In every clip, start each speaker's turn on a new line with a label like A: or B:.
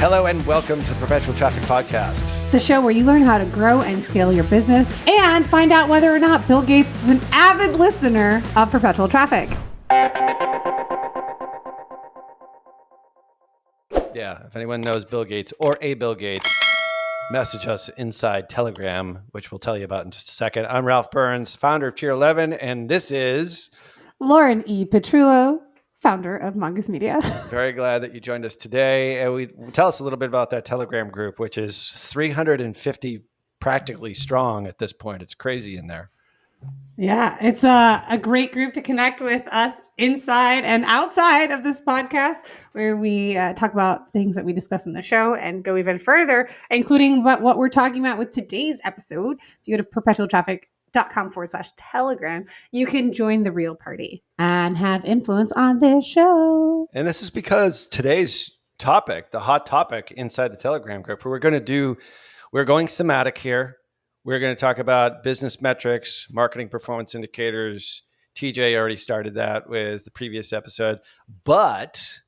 A: Hello and welcome to the Perpetual Traffic Podcast.
B: The show where you learn how to grow and scale your business and find out whether or not Bill Gates is an avid listener of Perpetual Traffic.
A: Yeah, if anyone knows Bill Gates or a Bill Gates, message us inside Telegram, which we'll tell you about in just a second. I'm Ralph Burns, founder of Tier 11, and this is
B: Lauren E. Petrullo, founder of Mongoose Media.
A: Very glad that you joined us today. And tell us a little bit about that Telegram group, which is 350 practically strong at this point. It's crazy in there.
B: Yeah, it's a great group to connect with us inside and outside of this podcast, where we talk about things that we discuss in the show and go even further, including what we're talking about with today's episode. If you go to perpetualtraffic.com/Telegram, you can join the real party and have influence on this show.
A: And this is because today's topic, the hot topic inside the Telegram group, we're going thematic here. We're going to talk about business metrics, marketing performance indicators. TJ already started that with the previous episode. But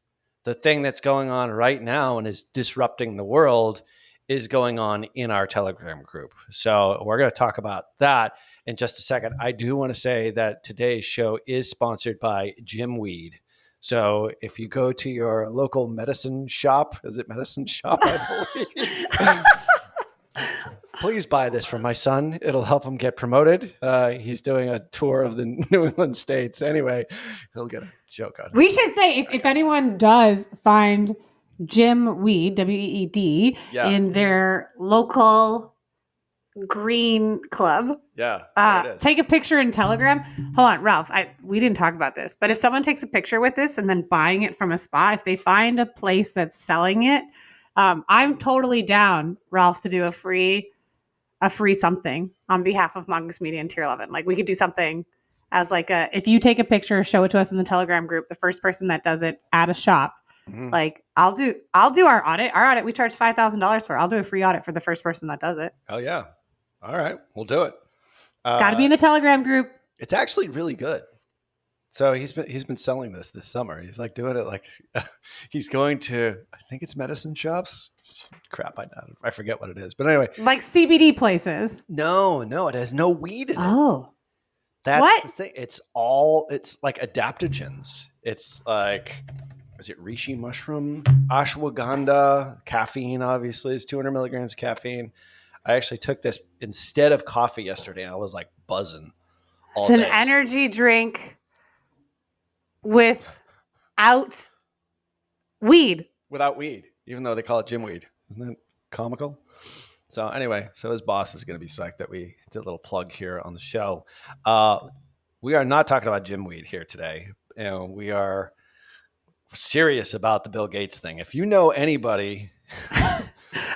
A: the thing that's going on right now and is disrupting the world is going on in our Telegram group. So we're going to talk about that in just a second. I do want to say that today's show is sponsored by Jimweed. So if you go to your local medicine shop, is it medicine shop, I believe? Please buy this for my son. It'll help him get promoted. He's doing a tour of the New England states. Anyway, he'll get a joke out of it.
B: We should say, if anyone does find Jimweed, W-E-E-D, in their local green club, take a picture in Telegram. Hold on, Ralph, we didn't talk about this, but if someone takes a picture with this and then buying it from a spot, if they find a place that's selling it, I'm totally down, Ralph, to do a free something on behalf of Mongoose Media and Tier 11. Like, we could do something as if you take a picture, show it to us in the Telegram group, the first person that does it at a shop, like I'll do our audit. Our audit, we charge $5,000 for. I'll do a free audit for the first person that does it.
A: Oh yeah. All right. We'll do it.
B: Got to be in the Telegram group.
A: It's actually really good. So he's been selling this summer. He's like doing it like he's going to, I think it's medicine shops. Crap, I forget what it is. But anyway.
B: Like CBD places.
A: No, it has no weed in it.
B: Oh.
A: That's the thing. It's like adaptogens. It's like, is it reishi mushroom, ashwagandha, caffeine, obviously. It's 200 milligrams of caffeine. I actually took this instead of coffee yesterday. I was like buzzing all day.
B: It's an energy drink without weed.
A: Without weed, even though they call it Jimweed. Isn't that comical? So anyway, his boss is going to be psyched that we did a little plug here on the show. We are not talking about Jimweed here today. We are serious about the Bill Gates thing. If you know anybody...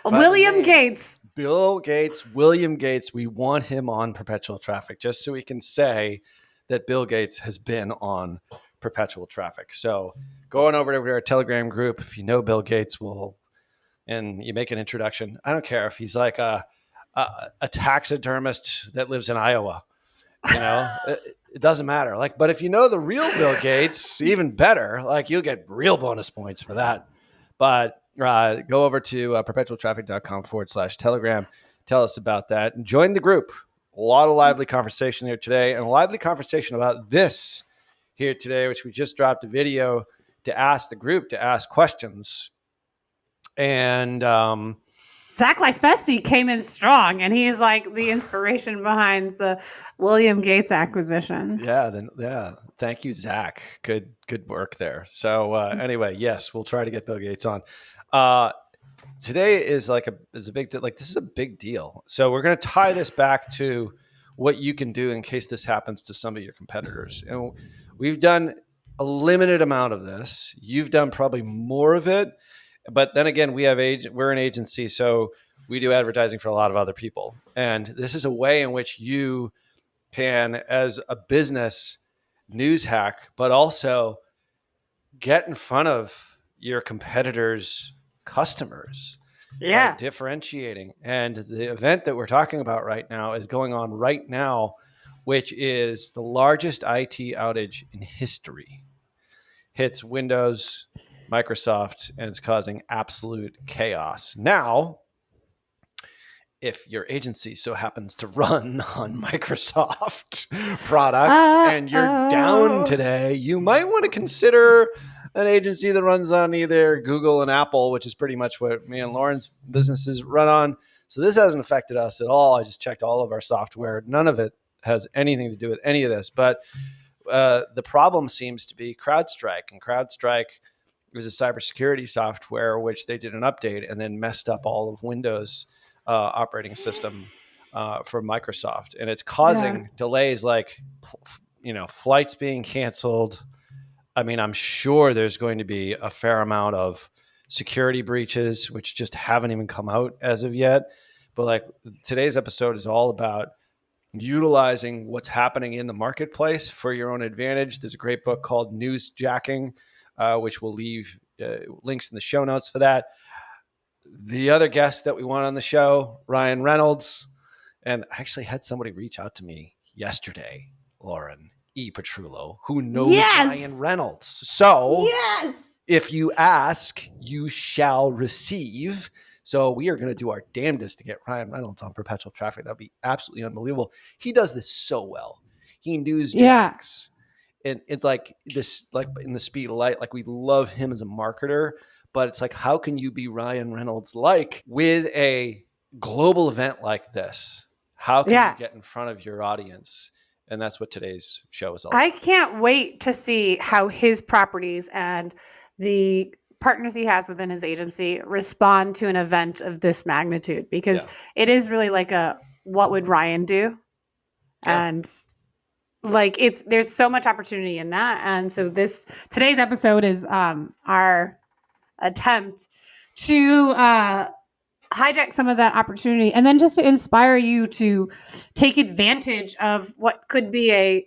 B: William Gates,
A: William Gates, we want him on Perpetual Traffic just so we can say that Bill Gates has been on Perpetual Traffic. So going over to our Telegram group, if you know Bill Gates, and you make an introduction. I don't care if he's like a taxidermist that lives in Iowa. It doesn't matter. But if you know the real Bill Gates, even better. You'll get real bonus points for that. But go over to perpetualtraffic.com/Telegram. Tell us about that and join the group. A lot of lively conversation here today, and a lively conversation about this here today, which we just dropped a video to ask the group to ask questions. And
B: Zach Lifesti came in strong, and he's like the inspiration behind the William Gates acquisition.
A: Yeah. Thank you, Zach. Good work there. So anyway, yes, we'll try to get Bill Gates on. Today is a big this is a big deal. So we're going to tie this back to what you can do in case this happens to some of your competitors. And we've done a limited amount of this. You've done probably more of it. But then again, we're an agency, so we do advertising for a lot of other people. And this is a way in which you can, as a business, news hack, but also get in front of your competitors' customers.
B: Yeah.
A: By differentiating. And the event that we're talking about right now is going on right now, which is the largest IT outage in history. Hits Windows Microsoft, and it's causing absolute chaos. Now, if your agency so happens to run on Microsoft products and you're down today, you might want to consider an agency that runs on either Google and Apple, which is pretty much what me and Lauren's businesses run on. So this hasn't affected us at all. I just checked all of our software. None of it has anything to do with any of this. But the problem seems to be CrowdStrike. And CrowdStrike is a cybersecurity software, which they did an update and then messed up all of Windows operating system for Microsoft. And it's causing delays like, flights being canceled. I mean, I'm sure there's going to be a fair amount of security breaches, which just haven't even come out as of yet. But like today's episode is all about utilizing what's happening in the marketplace for your own advantage. There's a great book called Newsjacking, which we'll leave links in the show notes for that. The other guest that we want on the show, Ryan Reynolds, and I actually had somebody reach out to me yesterday, Lauren E. Petrullo, who knows Ryan Reynolds. So if you ask, you shall receive. So we are going to do our damnedest to get Ryan Reynolds on Perpetual Traffic. That'd be absolutely unbelievable. He does this so well. He newsjacks. And it's like this, like in the speed of light, like we love him as a marketer, but it's like, how can you be Ryan Reynolds like with a global event like this? How can you get in front of your audience? And that's what today's show is all about.
B: I can't wait to see how his properties and the partners he has within his agency respond to an event of this magnitude, because it is really like a, what would Ryan do? And like, there's so much opportunity in that. And so today's episode is our attempt to hijack some of that opportunity, and then just to inspire you to take advantage of what could be a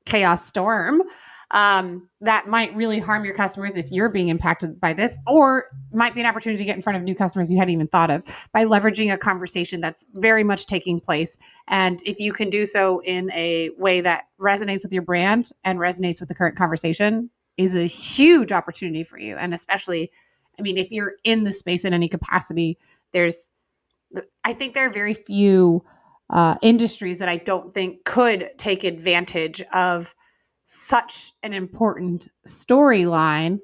B: chaos storm that might really harm your customers if you're being impacted by this, or might be an opportunity to get in front of new customers you hadn't even thought of by leveraging a conversation that's very much taking place. And if you can do so in a way that resonates with your brand and resonates with the current conversation, is a huge opportunity for you. And especially, I mean, if you're in the space in any capacity, I think there are very few industries that I don't think could take advantage of such an important storyline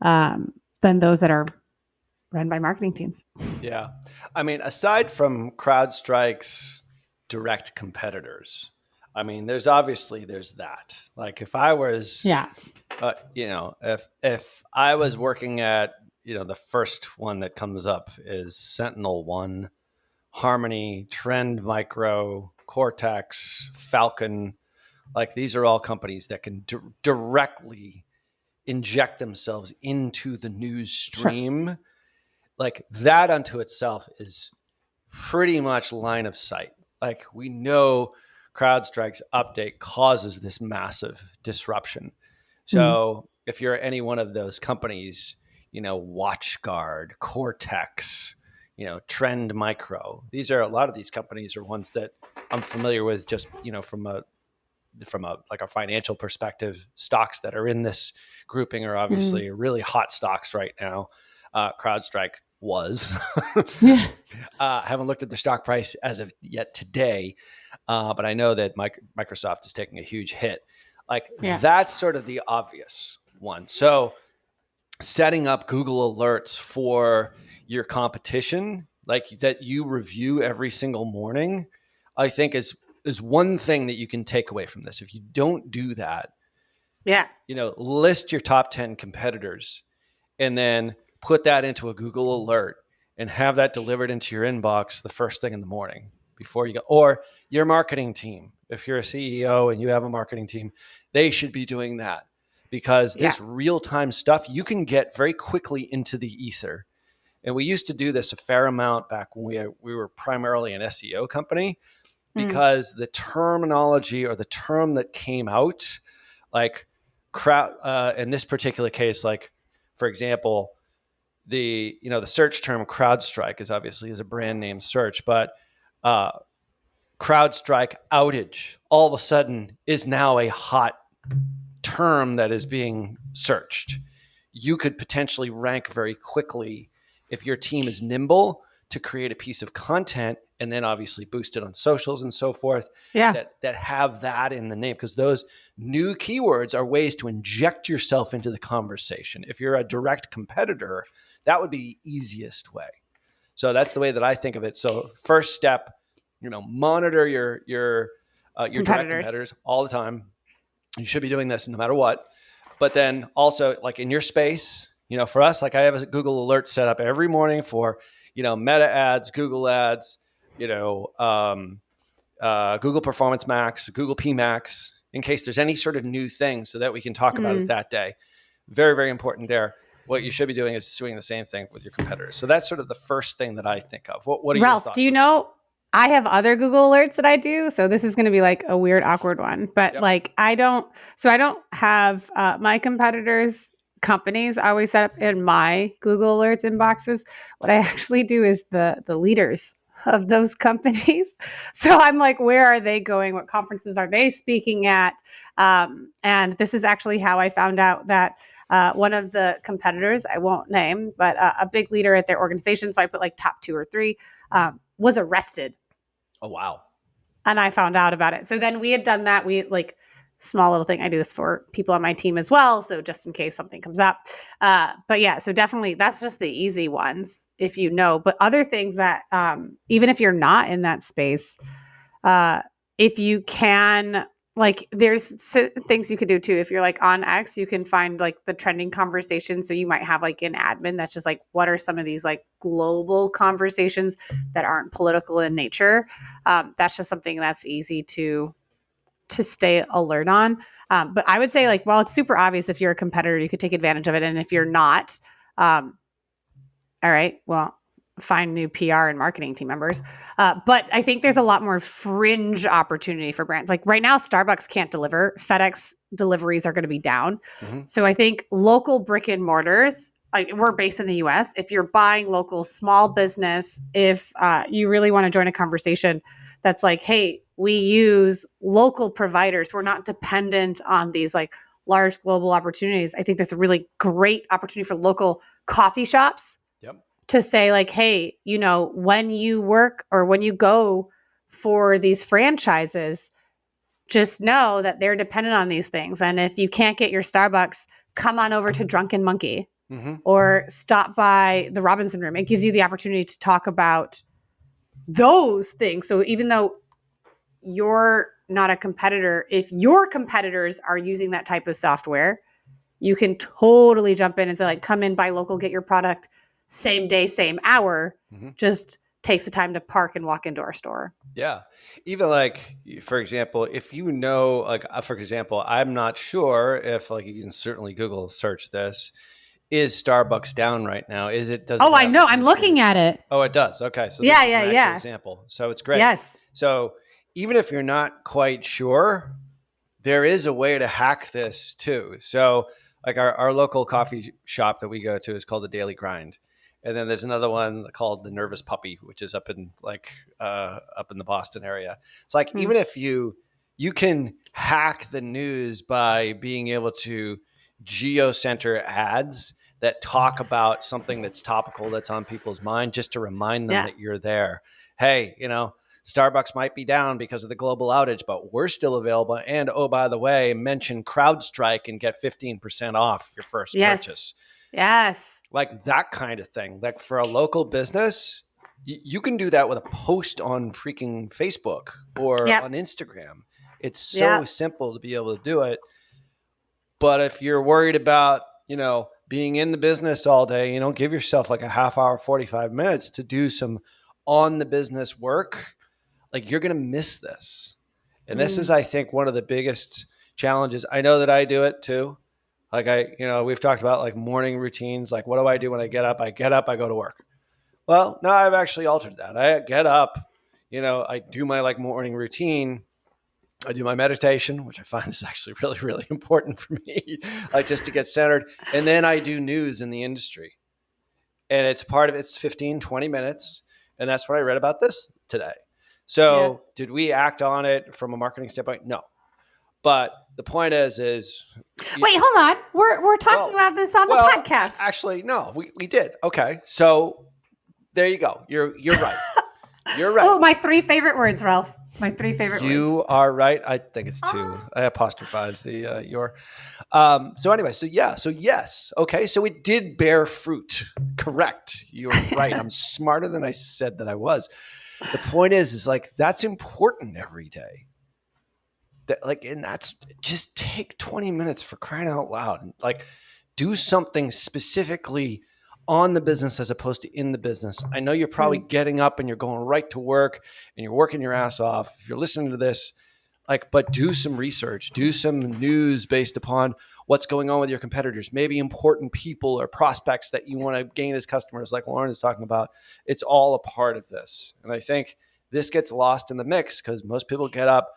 B: than those that are run by marketing teams.
A: Yeah. I mean, aside from CrowdStrike's direct competitors, I mean, there's that. Like if I was, if I was working at, the first one that comes up is SentinelOne, Harmony, Trend Micro, Cortex, Falcon. Like these are all companies that can directly inject themselves into the news stream. Sure. Like that unto itself is pretty much line of sight. Like we know CrowdStrike's update causes this massive disruption. So if you're any one of those companies, WatchGuard, Cortex, Trend Micro, a lot of these companies are ones that I'm familiar with just, from a like a financial perspective. Stocks that are in this grouping are obviously really hot stocks right now. CrowdStrike was. Haven't looked at the stock price as of yet today, but I know that Microsoft is taking a huge hit. That's sort of the obvious one. So setting up Google alerts for your competition, like that you review every single morning, I think is one thing that you can take away from this. If you don't do that, list your top 10 competitors and then put that into a Google alert and have that delivered into your inbox the first thing in the morning before you go. Or your marketing team. If you're a CEO and you have a marketing team, they should be doing that, because this real-time stuff you can get very quickly into the ether. And we used to do this a fair amount back when we were primarily an SEO company, because the terminology or the term that came out, like in this particular case, like for example, the search term CrowdStrike is a brand name search, but CrowdStrike outage all of a sudden is now a hot term that is being searched. you could potentially rank very quickly if your team is nimble to create a piece of content and then obviously boost it on socials and so forth that have that in the name, because those new keywords are ways to inject yourself into the conversation. If you're a direct competitor, that would be the easiest way. So that's the way that I think of it. So first step, monitor your direct competitors all the time. You should be doing this no matter what. But then also, like in your space, for us, like I have a Google alert set up every morning for, Meta ads, Google ads, Google Performance Max, Google PMax, in case there's any sort of new thing so that we can talk about it that day. Very, very important there. What you should be doing is doing the same thing with your competitors. So that's sort of the first thing that I think of. What are your thoughts?
B: Ralph, do you know, I have other Google alerts that I do. So this is going to be like a weird, awkward one, but like I don't have my competitors' companies always set up in my Google alerts inboxes. What I actually do is the leaders of those companies. So I'm like, where are they going? What conferences are they speaking at? And this is actually how I found out that one of the competitors, I won't name, but a big leader at their organization, so I put like top 2 or 3, was arrested.
A: Oh, wow.
B: And I found out about it. So then we had done that. We like small little thing. I do this for people on my team as well. So just in case something comes up. But yeah, so definitely that's just the easy ones if you know. But other things that even if you're not in that space, if you can, like there's things you could do too. If you're like on X, you can find like the trending conversations. So you might have like an admin that's just like, what are some of these like global conversations that aren't political in nature? That's just something that's easy to stay alert on. But I would say like, well, it's super obvious if you're a competitor, you could take advantage of it. And if you're not, all right, well, find new PR and marketing team members. But I think there's a lot more fringe opportunity for brands. Like right now, Starbucks can't deliver. FedEx deliveries are going to be down. Mm-hmm. So I think local brick and mortars, like we're based in the US. If you're buying local small business, if you really want to join a conversation that's like, hey, we use local providers. We're not dependent on these like large global opportunities. I think there's a really great opportunity for local coffee shops.
A: Yep.
B: To say like, hey, when you work or when you go for these franchises, just know that they're dependent on these things. And if you can't get your Starbucks, come on over to Drunken Monkey or stop by the Robinson Room. It gives you the opportunity to talk about those things. So even though you're not a competitor, if your competitors are using that type of software, you can totally jump in and say like, come in, buy local, get your product same day, same hour, just takes the time to park and walk into our store.
A: Yeah. Even like, for example, if for example, I'm not sure if like, you can certainly Google search this. Is Starbucks down right now?
B: I know. I'm looking at it.
A: Oh, it does. Okay. So this is an actual example. So it's great.
B: Yes.
A: So even if you're not quite sure, there is a way to hack this too. So like our local coffee shop that we go to is called the Daily Grind. And then there's another one called the Nervous Puppy, which is up in the Boston area. It's like, even if you can hack the news by being able to geo-center ads that talk about something that's topical, that's on people's mind, just to remind them that you're there. Hey, Starbucks might be down because of the global outage, but we're still available. And oh, by the way, mention CrowdStrike and get 15% off your first purchase.
B: Yes.
A: Like that kind of thing. Like for a local business, you can do that with a post on freaking Facebook or on Instagram. It's so simple to be able to do it. But if you're worried about, being in the business all day, give yourself like a half hour, 45 minutes to do some on the business work. Like you're going to miss this. And this is, I think, one of the biggest challenges. I know that I do it too. Like we've talked about like morning routines. Like, what do I do when I get up? I go to work. Well, no, I've actually altered that. I get up, I do my like morning routine. I do my meditation, which I find is actually really, really important for me, like just to get centered. And then I do news in the industry. And it's 15, 20 minutes. And that's what I read about this today. So did we act on it from a marketing standpoint? No. But the point is
B: wait, hold on. We're talking about this on the podcast.
A: Actually, no, we did. Okay. So there you go. You're right. You're right.
B: Oh, my 3 favorite words, Ralph. My 3 favorite words.
A: You are right. I think it's 2. I apostrophize the your. So anyway, so yes. Okay, so it did bear fruit. Correct. You're right. I'm smarter than I said that I was. The point is like that's important every day. And that's just take 20 minutes for crying out loud. Like do something specifically on the business as opposed to in the business. I know you're probably getting up and you're going right to work and you're working your ass off. If you're listening to this, but do some research, do some news based upon what's going on with your competitors, maybe important people or prospects that you want to gain as customers, like Lauren is talking about. It's all a part of this. And I think this gets lost in the mix because most people get up,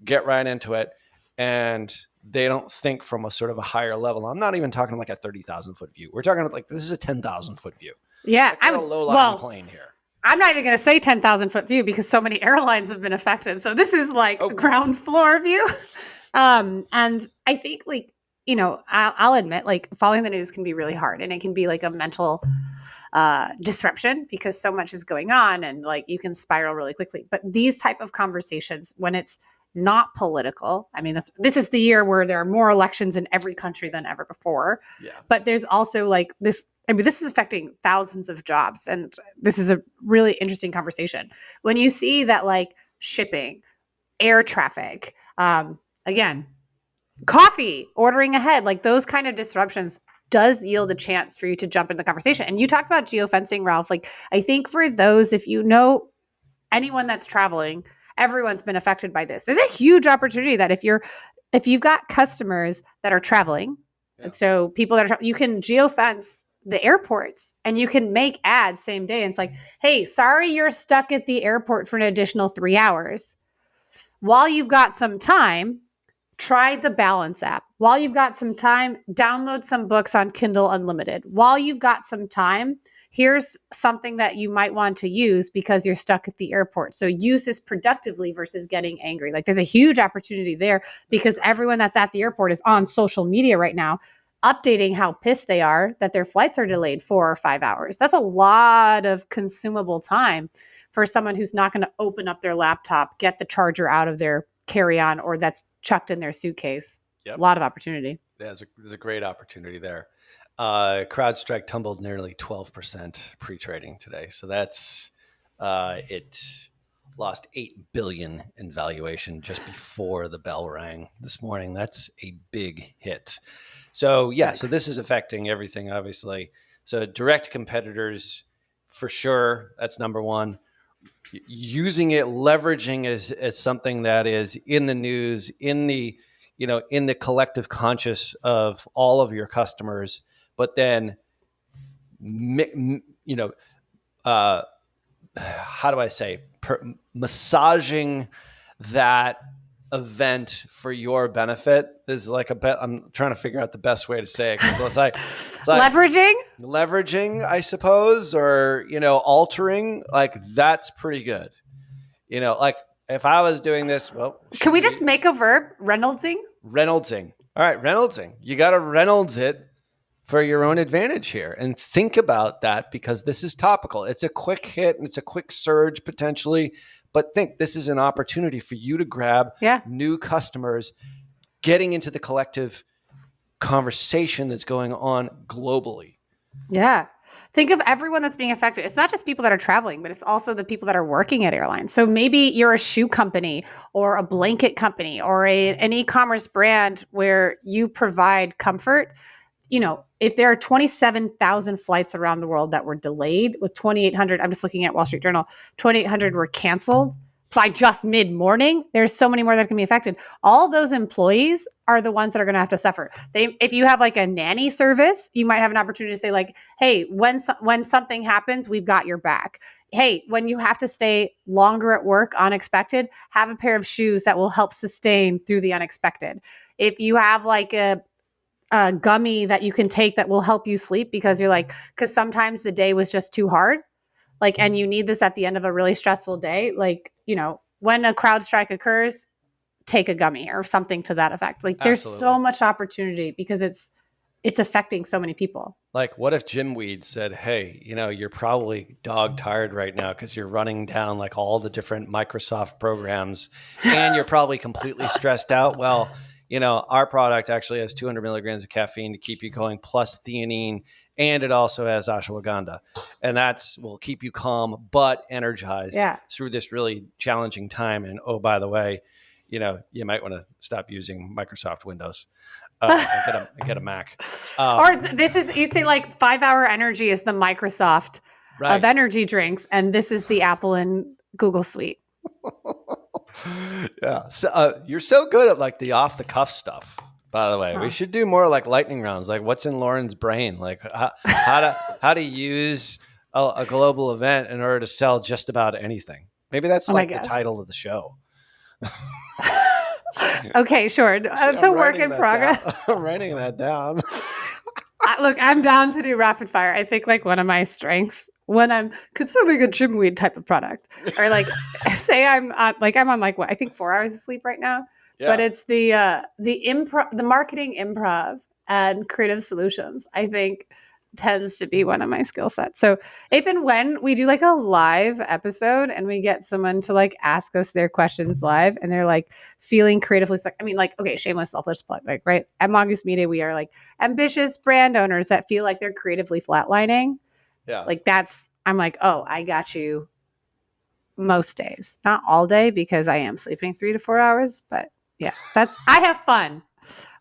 A: get right into it, and they don't think from a sort of a higher level. I'm not even talking like a 30,000 foot view. We're talking like this is a 10,000 foot view.
B: Yeah.
A: I'm a low-lying plane here.
B: I'm not even going to say 10,000 foot view because so many airlines have been affected. So this is like a ground floor view. And I think I'll admit following the news can be really hard and it can be like a mental disruption because so much is going on and you can spiral really quickly. But these type of conversations, when it's not political. I mean, this is the year where there are more elections in every country than ever before. Yeah. But there's also this. I mean, this is affecting thousands of jobs, and this is a really interesting conversation. When you see that, shipping, air traffic, again, coffee, ordering ahead, those kind of disruptions does yield a chance for you to jump in the conversation. And you talked about geofencing, Ralph. I think for those, if you know anyone that's traveling, everyone's been affected by this. There's a huge opportunity that if you've got customers that are traveling, and so people that are you can geofence the airports and you can make ads same day. And it's like, hey, sorry, you're stuck at the airport for an additional 3 hours. While you've got some time, try the Balance app. While you've got some time, download some books on Kindle Unlimited. While you've got some time, here's something that you might want to use because you're stuck at the airport. So use this productively versus getting angry. There's a huge opportunity there because everyone that's at the airport is on social media right now, updating how pissed they are that their flights are delayed 4 or 5 hours. That's a lot of consumable time for someone who's not going to open up their laptop, get the charger out of their carry-on, or that's chucked in their suitcase. Yep. A lot of opportunity.
A: Yeah, there's a great opportunity there. CrowdStrike tumbled nearly 12% pre-trading today. So that's it lost $8 billion in valuation just before the bell rang this morning. That's a big hit. So so this is affecting everything, obviously. So direct competitors, for sure, that's number one. Using it, leveraging as something that is in the news, in the collective conscious of all of your customers, but then, how do I say, massaging that event for your benefit is I'm trying to figure out the best way to say it. It's like leveraging, I suppose, or, altering, that's pretty good. If I was doing this,
B: can we just make a verb? Reynoldsing.
A: All right. Reynoldsing. You got to Reynolds it for your own advantage here, and think about that because this is topical. It's a quick hit and it's a quick surge potentially, but think this is an opportunity for you to grab new customers, getting into the collective conversation that's going on globally.
B: Yeah. Think of everyone that's being affected. It's not just people that are traveling, but it's also the people that are working at airlines. So maybe you're a shoe company or a blanket company or an e-commerce brand where you provide comfort. If there are 27,000 flights around the world that were delayed with 2,800, I'm just looking at Wall Street Journal, 2,800 were canceled by just mid-morning, there's so many more that can be affected. All those employees are the ones that are going to have to suffer. If you have a nanny service, you might have an opportunity to say hey, when something happens, we've got your back. Hey, when you have to stay longer at work, unexpected, have a pair of shoes that will help sustain through the unexpected. If you have a gummy that you can take that will help you sleep because because sometimes the day was just too hard, and you need this at the end of a really stressful day. When a CrowdStrike occurs, take a gummy or something to that effect. Like there's so much opportunity because it's affecting so many people.
A: Like, what if Jim Weed said, hey, you're probably dog tired right now because you're running down like all the different Microsoft programs and you're probably completely stressed out. Well, our product actually has 200 milligrams of caffeine to keep you going, plus theanine, and it also has ashwagandha. And will keep you calm but energized through this really challenging time. And oh, by the way, you might want to stop using Microsoft Windows. Get a Mac.
B: Or this is, you'd say like 5 Hour Energy is the Microsoft of energy drinks, and this is the Apple and Google suite.
A: Yeah. So you're so good at like the off the cuff stuff, by the way. We should do more like lightning rounds, like what's in Lauren's brain, like how to use a global event in order to sell just about anything. Maybe that's the title of the show.
B: Okay, sure. It's a work in progress.
A: I'm writing that down.
B: Look, I'm down to do rapid fire. I think like one of my strengths when I'm consuming a gym weed type of product, or like say I'm on what I think 4 hours of sleep right now, but it's the marketing improv and creative solutions, I think tends to be one of my skill sets. So if and when we do like a live episode and we get someone to like ask us their questions live and they're like feeling creatively stuck, I mean, like, okay, shameless selfish plug, like, right? At Mongoose Media, we are like ambitious brand owners that feel like they're creatively flatlining. Yeah. Like I'm like, oh, I got you most days, not all day because I am sleeping 3 to 4 hours, but yeah, I have fun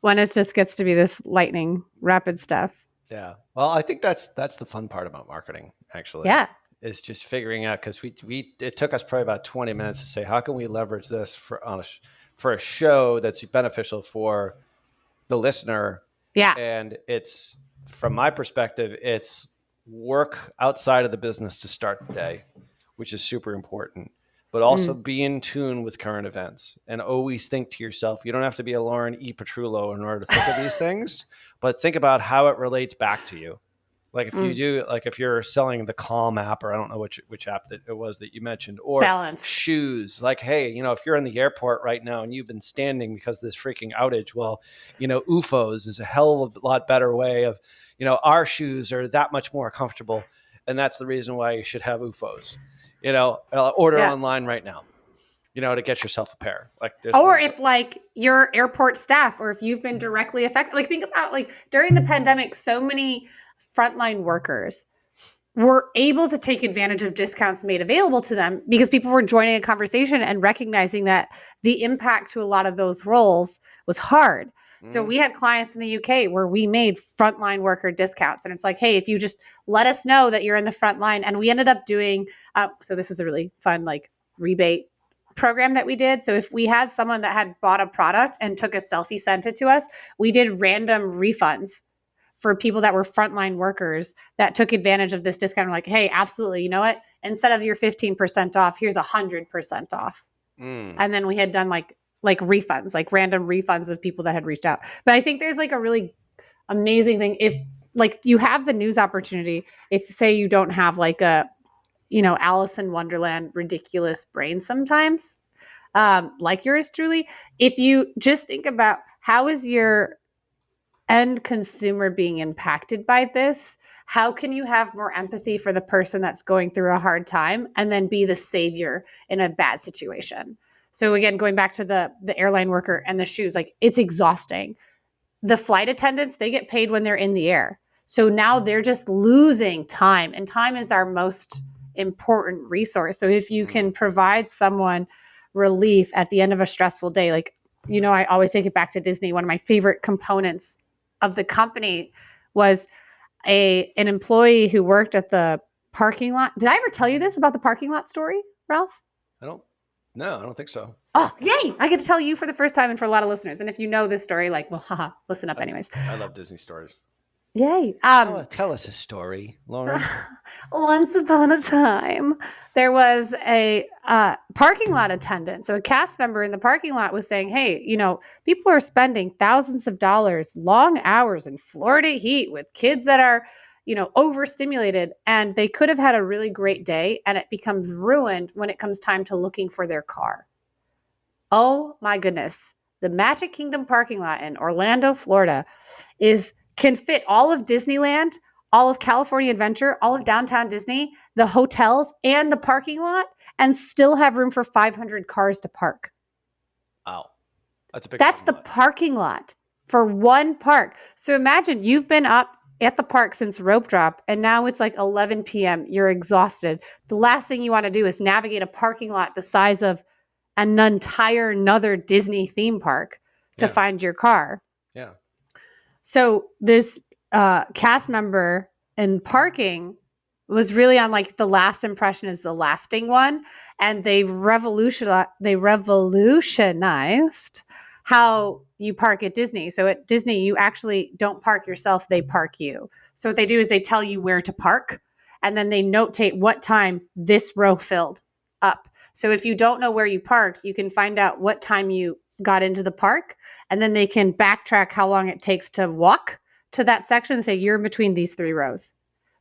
B: when it just gets to be this lightning rapid stuff.
A: Yeah. Well, I think that's the fun part about marketing, actually.
B: Yeah.
A: Is just figuring out, because it took us probably about 20 minutes to say, how can we leverage this for a show that's beneficial for the listener?
B: Yeah.
A: And it's, from my perspective, it's work outside of the business to start the day, which is super important, but also be in tune with current events and always think to yourself, you don't have to be a Lauren E. Petrullo in order to think of these things, but think about how it relates back to you. Like if you do, like if you're selling the Calm app, or I don't know which app that it was that you mentioned, or
B: Balance.
A: Shoes, like, hey, if you're in the airport right now and you've been standing because of this freaking outage, well, UFOs is a hell of a lot better way of, our shoes are that much more comfortable. And that's the reason why you should have UFOs. Order online right now, to get yourself a pair. Like,
B: or if like your airport staff, or if you've been directly affected, like think about like during the pandemic, so many frontline workers were able to take advantage of discounts made available to them because people were joining a conversation and recognizing that the impact to a lot of those roles was hard. So we had clients in the UK where we made frontline worker discounts. And it's like, hey, if you just let us know that you're in the front line. And we ended up doing, so this was a really fun like rebate program that we did. So if we had someone that had bought a product and took a selfie, sent it to us, we did random refunds for people that were frontline workers that took advantage of this discount. We're like, hey, absolutely. You know what? Instead of your 15% off, here's 100% off. And then we had done like refunds, like random refunds of people that had reached out. But I think there's like a really amazing thing. If like you have the news opportunity, if say you don't have like a, Alice in Wonderland, ridiculous brain sometimes, like yours truly, if you just think about how is your end consumer being impacted by this, how can you have more empathy for the person that's going through a hard time and then be the savior in a bad situation? So again, going back to the airline worker and the shoes, like it's exhausting. The flight attendants, they get paid when they're in the air. So now they're just losing time, and time is our most important resource. So if you can provide someone relief at the end of a stressful day, like, I always take it back to Disney. One of my favorite components of the company was an employee who worked at the parking lot. Did I ever tell you this about the parking lot story, Ralph?
A: No, I don't think so.
B: Oh, yay! I get to tell you for the first time and for a lot of listeners. And if you know this story, like, well, haha, listen up anyways.
A: I love Disney stories.
B: Yay.
A: Tell us a story, Lauren.
B: Once upon a time, there was a parking lot attendant. So a cast member in the parking lot was saying, hey, people are spending thousands of dollars, long hours in Florida heat with kids that are, overstimulated, and they could have had a really great day, and it becomes ruined when it comes time to looking for their car. Oh my goodness. The Magic Kingdom parking lot in Orlando, Florida can fit all of Disneyland, all of California Adventure, all of downtown Disney, the hotels, and the parking lot, and still have room for 500 cars to park.
A: Wow.
B: That's the parking lot for one park. So imagine you've been up at the park since rope drop, and now it's like 11 p.m. You're exhausted. The last thing you want to do is navigate a parking lot the size of another Disney theme park to find your car.
A: Yeah.
B: So this cast member in parking was really on like the last impression is the lasting one. And they revolutionized how you park at Disney. So at Disney, you actually don't park yourself, they park you. So what they do is they tell you where to park, and then they notate what time this row filled up. So if you don't know where you parked, you can find out what time you got into the park, and then they can backtrack how long it takes to walk to that section and say, you're in between these 3 rows.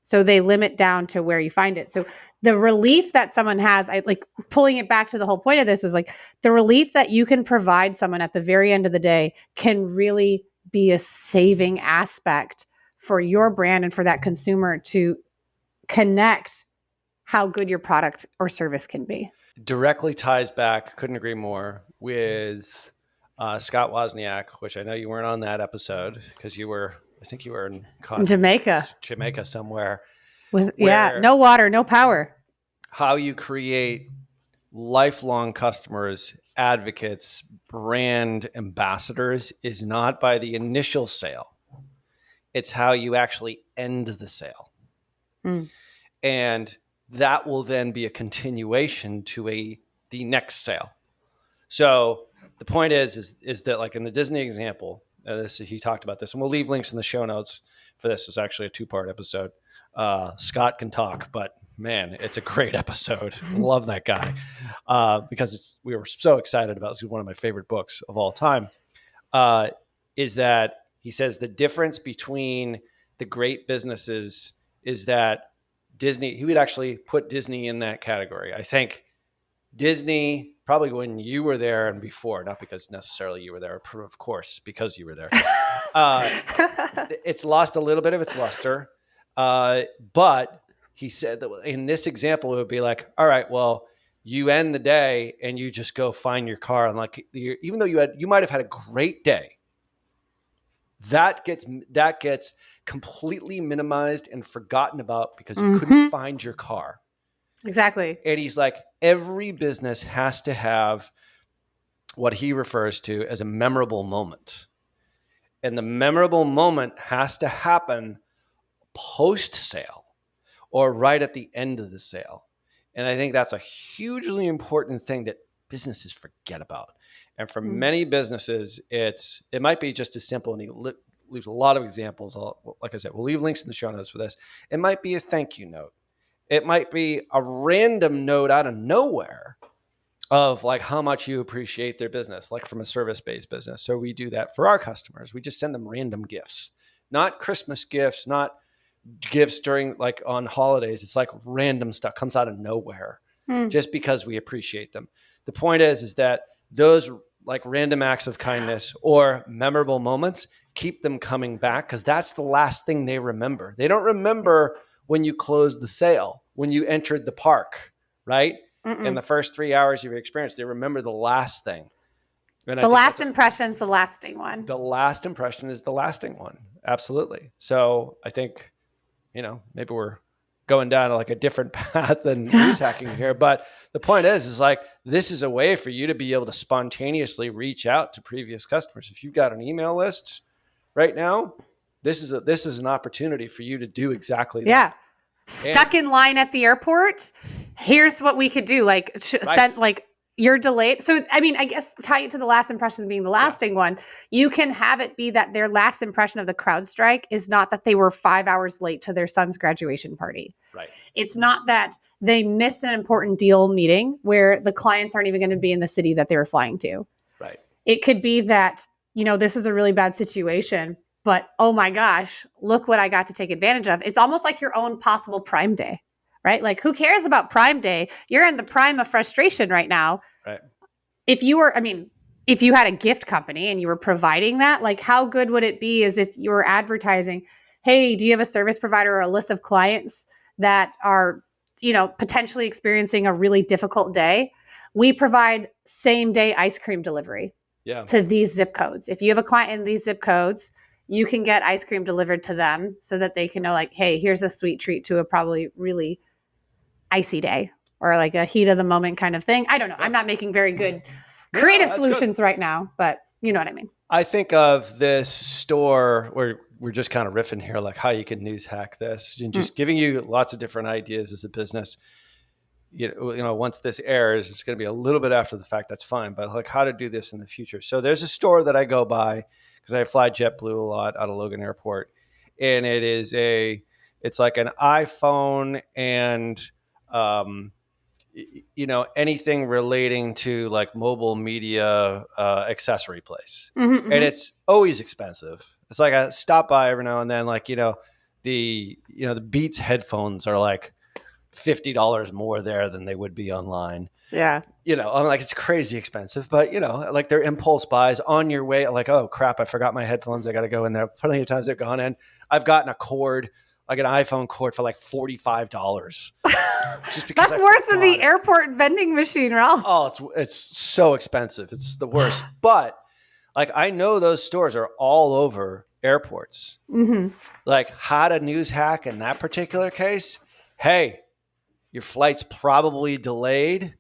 B: So they limit down to where you find it. So the relief that someone has, I like pulling it back to the whole point of this was like the relief that you can provide someone at the very end of the day can really be a saving aspect for your brand and for that consumer to connect how good your product or service can be.
A: Directly ties back, couldn't agree more, with Scott Wozniak, which I know you weren't on that episode because I think you were in Jamaica somewhere.
B: No water, no power.
A: How you create lifelong customers, advocates, brand ambassadors is not by the initial sale. It's how you actually end the sale. And that will then be a continuation to the next sale. So the point is that like in the Disney example, he talked about this, and we'll leave links in the show notes for this. It's actually a 2-part episode. Scott can talk, but man, it's a great episode. Love that guy because we were so excited about it. It's one of my favorite books of all time. Is that he says the difference between the great businesses is that Disney, he would actually put Disney in that category. I think Disney, probably when you were there and before, not because necessarily you were there, of course, because you were there. It's lost a little bit of its luster. But he said that in this example, it would be like, all right, well, you end the day and you just go find your car. And like, even though you might have had a great day, that gets completely minimized and forgotten about because you couldn't find your car.
B: Exactly.
A: And he's like, every business has to have what he refers to as a memorable moment. And the memorable moment has to happen post-sale or right at the end of the sale. And I think that's a hugely important thing that businesses forget about. And for many businesses, it might be just as simple, and he leaves a lot of examples. Like I said, we'll leave links in the show notes for this. It might be a thank you note. It might be a random note out of nowhere of like how much you appreciate their business, like from a service-based business. So we do that for our customers. We just send them random gifts, not Christmas gifts, not gifts during like on holidays. It's like random stuff comes out of nowhere just because we appreciate them. The point is that those like random acts of kindness or memorable moments keep them coming back because that's the last thing they remember. They don't remember when you closed the sale, when you entered the park, right? In the first 3 hours of your experience, they remember the last thing. And
B: the last impression is the lasting one.
A: The last impression is the lasting one. Absolutely. So I think, maybe we're going down like a different path than news hacking here. But the point is like, this is a way for you to be able to spontaneously reach out to previous customers. If you've got an email list right now, this is an opportunity for you to do exactly that.
B: Yeah. Stuck in line at the airport. Here's what we could do. Like send like you're delayed. So, I mean, I guess tie it to the last impression being the lasting one. You can have it be that their last impression of the CrowdStrike is not that they were 5 hours late to their son's graduation party.
A: Right.
B: It's not that they missed an important deal meeting where the clients aren't even going to be in the city that they were flying to.
A: Right.
B: It could be that, this is a really bad situation, but oh my gosh, look what I got to take advantage of. It's almost like your own possible Prime Day. Right? Like, who cares about Prime Day? You're in the prime of frustration right now.
A: Right.
B: if you had a gift company and you were providing that, like how good would it be as if you were advertising, hey, do you have a service provider or a list of clients that are, potentially experiencing a really difficult day? We provide same day ice cream delivery to these zip codes. If you have a client in these zip codes, you can get ice cream delivered to them so that they can know, like, hey, here's a sweet treat to a probably really icy day or like a heat of the moment kind of thing. I don't know. I'm not making very good creative solutions right now, but you know what I mean.
A: I think of this store where we're just kind of riffing here, like how you can news hack this and just giving you lots of different ideas as a business. Once this airs, it's going to be a little bit after the fact. That's fine. But like how to do this in the future. So there's a store that I go by because I fly JetBlue a lot out of Logan Airport. And it's like an iPhone and, anything relating to like mobile media accessory place. And it's always expensive. It's like I stop by every now and then, like, the Beats headphones are like $50 more there than they would be online.
B: Yeah.
A: I'm like, it's crazy expensive, but like they're impulse buys on your way. Like, oh crap, I forgot my headphones. I got to go in there. Plenty of times they've gone in. I've gotten a cord, like an iPhone cord for like $45.
B: Just because that's worse than the airport vending machine, Ralph.
A: Oh, it's so expensive. It's the worst. But like, I know those stores are all over airports. Like how to news hack in that particular case. Hey, your flight's probably delayed.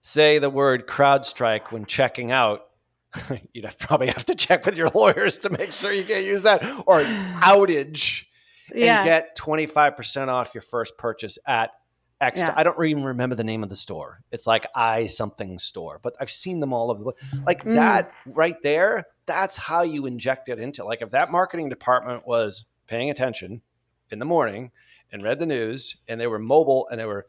A: Say the word CrowdStrike when checking out. You'd probably have to check with your lawyers to make sure you can't use that. Or Outage and get 25% off your first purchase at X. I don't even remember the name of the store. It's like something store, but I've seen them all over the place. Like that right there, that's how you inject it into. Like if that marketing department was paying attention in the morning and read the news and they were mobile and they were,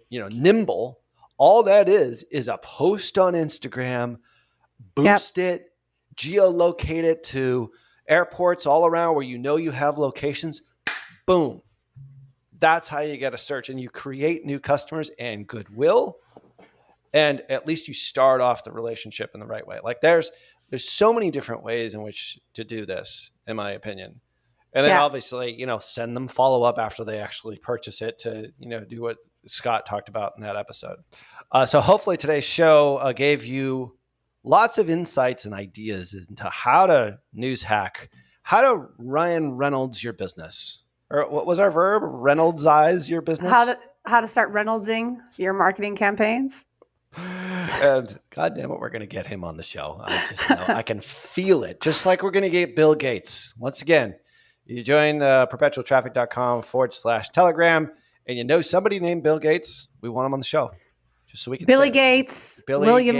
A: nimble, all that is a post on Instagram, boost it, geolocate it to airports all around where you have locations. Boom. That's how you get a search, and you create new customers and goodwill. And at least you start off the relationship in the right way. Like there's so many different ways in which to do this, in my opinion. And then obviously, send them follow up after they actually purchase it to, do what Scott talked about in that episode. So hopefully today's show gave you lots of insights and ideas into how to news hack, how to Ryan Reynolds your business. Or what was our verb? Reynolds-ize your business?
B: How to start Reynoldsing your marketing campaigns.
A: And God damn it, we're going to get him on the show. I just know, I can feel it. Just like we're going to get Bill Gates. Once again, you join perpetualtraffic.com/Telegram and you know somebody named Bill Gates, we want him on the show. Just so we can
B: William Gates, William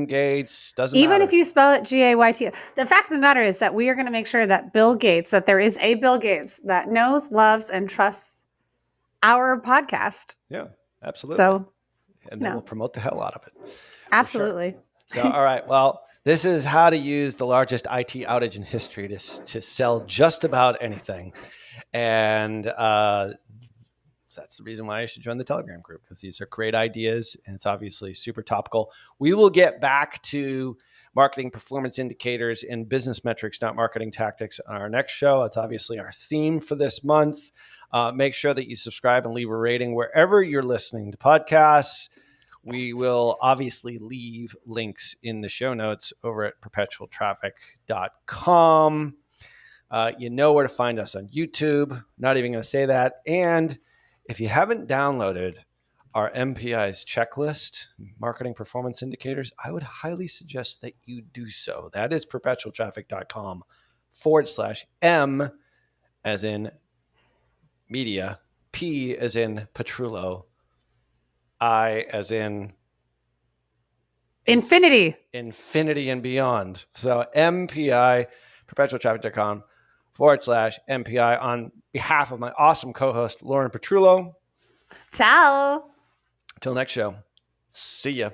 A: Gates, doesn't
B: even
A: matter.
B: If you spell it Gayt. The fact of the matter is that we are going to make sure that that there is a Bill Gates that knows, loves, and trusts our podcast.
A: Yeah, absolutely.
B: So,
A: and then we'll promote the hell out of it.
B: Absolutely.
A: Sure. So, all right. Well, this is how to use the largest IT outage in history to sell just about anything. And that's the reason why you should join the Telegram group, because these are great ideas and it's obviously super topical. We will get back to marketing performance indicators and business metrics, not marketing tactics, on our next show. It's obviously our theme for this month. Make sure that you subscribe and leave a rating wherever you're listening to podcasts. We will obviously leave links in the show notes over at perpetualtraffic.com. You know where to find us on YouTube. Not even going to say that. And if you haven't downloaded our MPI's checklist, marketing performance indicators, I would highly suggest that you do so. That is perpetualtraffic.com/M as in media, P as in Petrullo, I as in
B: infinity
A: and beyond. So MPI, perpetualtraffic.com/MPI on behalf of my awesome co-host, Lauren Petrullo.
B: Ciao.
A: Till next show. See ya.